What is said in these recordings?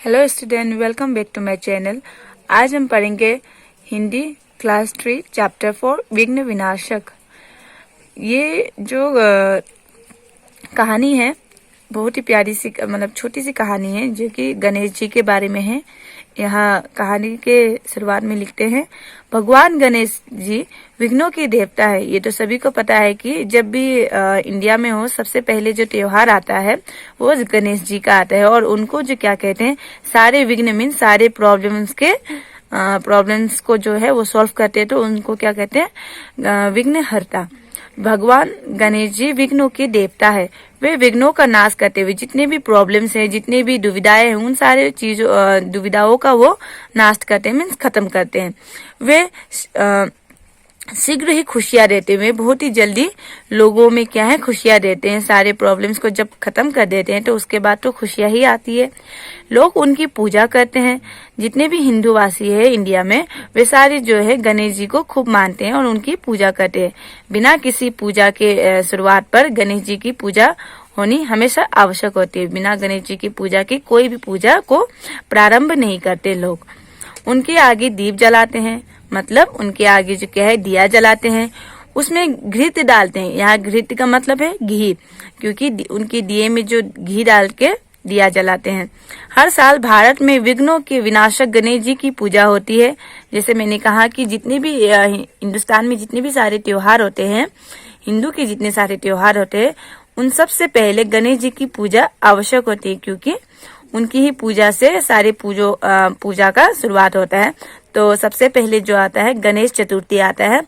Hello student, welcome back to my channel. आज हम पढ़ेंगे हिंदी क्लास 3 चैप्टर 4 विघ्न विनाशक। ये जो कहानी है बहुत ही प्यारी सी छोटी सी कहानी है जो कि गणेश जी के बारे में है। यहाँ कहानी के शुरुआत में लिखते हैं, भगवान गणेश जी विघ्नों के देवता है। ये तो सभी को पता है कि जब भी इंडिया में हो सबसे पहले जो त्योहार आता है वो गणेश जी का आता है। और उनको जो क्या कहते हैं, सारे विघ्न मीन सारे प्रॉब्लम्स को जो है वो सॉल्व करते हैं, तो उनको क्या कहते हैं, विघ्न हरता। भगवान गणेश जी विघ्नों के देवता है। वे विघ्नों का नाश करते हुए जितने भी प्रॉब्लम्स हैं, जितने भी दुविधाएं हैं, उन सारे दुविधाओं का वो नाश करते हैं, मीन्स खत्म करते हैं। वे शीघ्र ही खुशियां देते हुए बहुत ही जल्दी लोगों में क्या है, खुशियां देते हैं। सारे प्रॉब्लम्स को जब खत्म कर देते हैं तो उसके बाद तो खुशियां ही आती है। लोग उनकी पूजा करते हैं। जितने भी हिंदूवासी है इंडिया में, वे सारे जो है गणेश जी को खूब मानते हैं और उनकी पूजा करते हैं। बिना किसी पूजा के शुरुआत पर गणेश जी की पूजा होनी हमेशा आवश्यक होती है। बिना गणेश जी की पूजा के कोई भी पूजा को प्रारंभ नहीं करते लोग। उनके आगे दीप जलाते हैं, मतलब उनके आगे जो क्या है दिया जलाते हैं, उसमें घृत डालते हैं। यहाँ घृत का मतलब है घी, क्योंकि उनके दिए में जो घी डाल के दिया जलाते हैं। हर साल भारत में विघ्नों के विनाशक गणेश जी की पूजा होती है। जैसे मैंने कहा कि जितने भी हिंदुस्तान में जितने भी सारे त्योहार होते हैं, हिंदू के जितने सारे त्योहार होते हैं, उन सबसे पहले गणेश जी की पूजा आवश्यक होती है, क्योंकि उनकी ही पूजा से सारे पूजा का शुरुआत होता है। तो सबसे पहले जो आता है गणेश चतुर्थी आता है।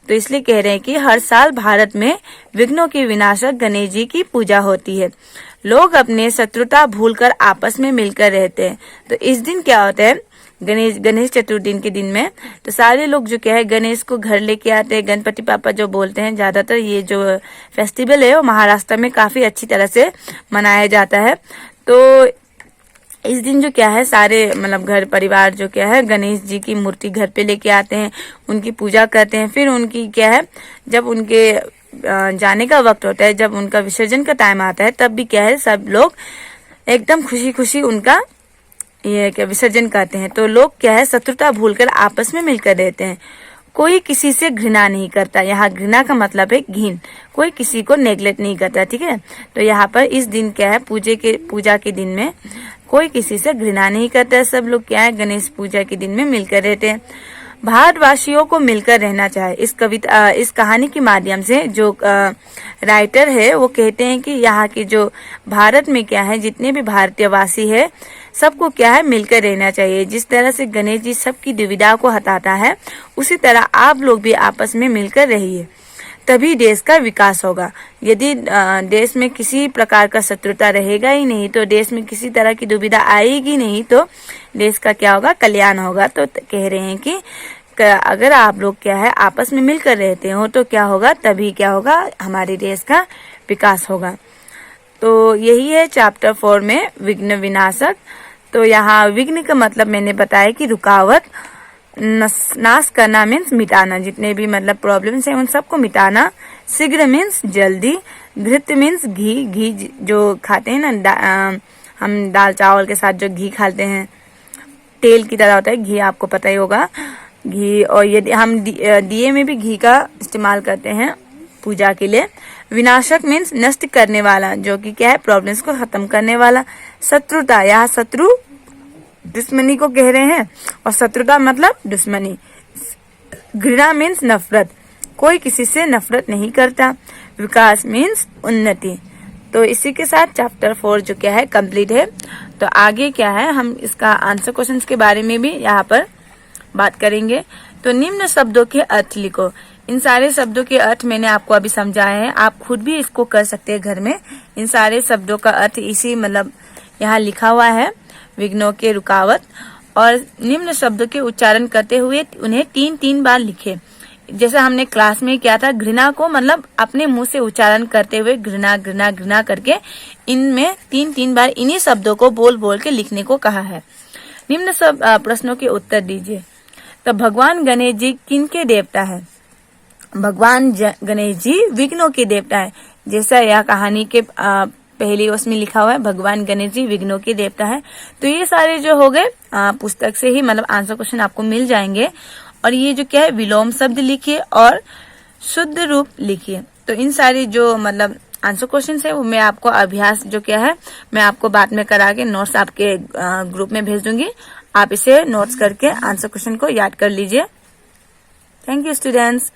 तो इसलिए कह रहे हैं कि हर साल भारत में विघ्नों के विनाशक गणेश जी की पूजा होती है। लोग अपने शत्रुता भूलकर आपस में मिलकर रहते हैं। तो इस दिन क्या होता है, गणेश चतुर्थी के दिन में तो सारे लोग जो क्या है गणेश को घर लेके आते हैं। गणपति पापा जो बोलते हैं, ज्यादातर ये जो फेस्टिवल है वो महाराष्ट्र में काफी अच्छी तरह से मनाया जाता है। तो इस दिन जो क्या है सारे घर परिवार जो क्या है गणेश जी की मूर्ति घर पे लेके आते हैं, उनकी पूजा करते हैं। फिर उनकी क्या है, जब उनके जाने का वक्त होता है, जब उनका विसर्जन का टाइम आता है, तब भी क्या है सब लोग एकदम खुशी खुशी उनका ये क्या विसर्जन करते हैं। तो लोग क्या है शत्रुता भूलकर आपस में मिलकर रहते हैं। कोई किसी से घृणा नहीं करता। यहाँ घृणा का मतलब है घिन। कोई किसी को नेग्लेक्ट नहीं करता, ठीक है। तो यहाँ पर इस दिन क्या है पूजा के दिन में कोई किसी से घृणा नहीं करता है। सब लोग क्या है गणेश पूजा के दिन में मिलकर रहते हैं। भारतवासियों को मिलकर रहना चाहिए। इस कहानी के माध्यम से जो राइटर है वो कहते हैं कि यहाँ के जो भारत में क्या है जितने भी भारतीय वासी है सबको क्या है मिलकर रहना चाहिए। जिस तरह से गणेश जी सबकी दुविधा को हटाता है, उसी तरह आप लोग भी आपस में मिलकर रहिए, तभी देश का विकास होगा। यदि देश में किसी प्रकार का शत्रुता रहेगा ही नहीं, तो देश में किसी तरह की दुविधा आएगी नहीं, तो देश का क्या होगा, कल्याण होगा। तो कह रहे हैं कि अगर आप लोग क्या है आपस में मिलकर रहते हो तो क्या होगा, तभी क्या होगा, हमारे देश का विकास होगा। तो यही है चैप्टर 4 में विघ्न विनाशक। तो यहाँ विघ्न का मतलब मैंने बताया कि रुकावट, नाश करना मीन्स मिटाना, जितने भी प्रॉब्लम्स हैं उन सबको मिटाना। शीघ्र मीन्स जल्दी। घृत मीन्स घी जो खाते हैं ना, हम दाल चावल के साथ जो घी खाते हैं, तेल की तरह होता है घी, आपको पता ही होगा घी। और यदि हम दिए में भी घी का इस्तेमाल करते हैं पूजा के लिए। विनाशक मीन्स नष्ट करने वाला, जो कि क्या है प्रॉब्लम्स को खत्म करने वाला। शत्रुता, यहाँ शत्रु दुश्मनी को कह रहे हैं, और शत्रुता मतलब दुश्मनी। घृणा मीन्स नफरत, कोई किसी से नफरत नहीं करता। विकास मीन्स उन्नति। तो इसी के साथ चैप्टर 4 जो क्या है कंप्लीट है। तो आगे क्या है, हम इसका आंसर क्वेश्चंस के बारे में भी यहाँ पर बात करेंगे। तो निम्न शब्दों के अर्थ लिखो। इन सारे शब्दों के अर्थ मैंने आपको अभी समझाए हैं, आप खुद भी इसको कर सकते हैं घर में। इन सारे शब्दों का अर्थ इसी यहाँ लिखा हुआ है, विघ्नों के रुकावट। और निम्न शब्दों के उच्चारण करते हुए उन्हें 3-3 बार लिखे। जैसे हमने क्लास में किया था, घृणा को अपने मुंह से उच्चारण करते हुए घृणा घृणा घृणा करके इनमें 3-3 बार इन्हीं शब्दों को बोल बोल के लिखने को कहा है। निम्न सब प्रश्नों के उत्तर दीजिए। तो भगवान गणेश जी किनके देवता है? भगवान गणेश जी विघ्नों के देवता है। जैसा यह कहानी के पहली उसमें लिखा हुआ है भगवान गणेश जी विघ्नों के देवता है। तो ये सारे जो हो गए पुस्तक से ही मतलब आंसर क्वेश्चन आपको मिल जाएंगे। और ये जो क्या है विलोम शब्द लिखिए और शुद्ध रूप लिखिए। तो इन सारी जो मतलब आंसर क्वेश्चन है वो मैं आपको अभ्यास जो क्या है मैं आपको बाद में करा के नोट्स आपके ग्रुप में भेज दूंगी। आप इसे नोट्स करके आंसर क्वेश्चन को याद कर लीजिए। Thank you students.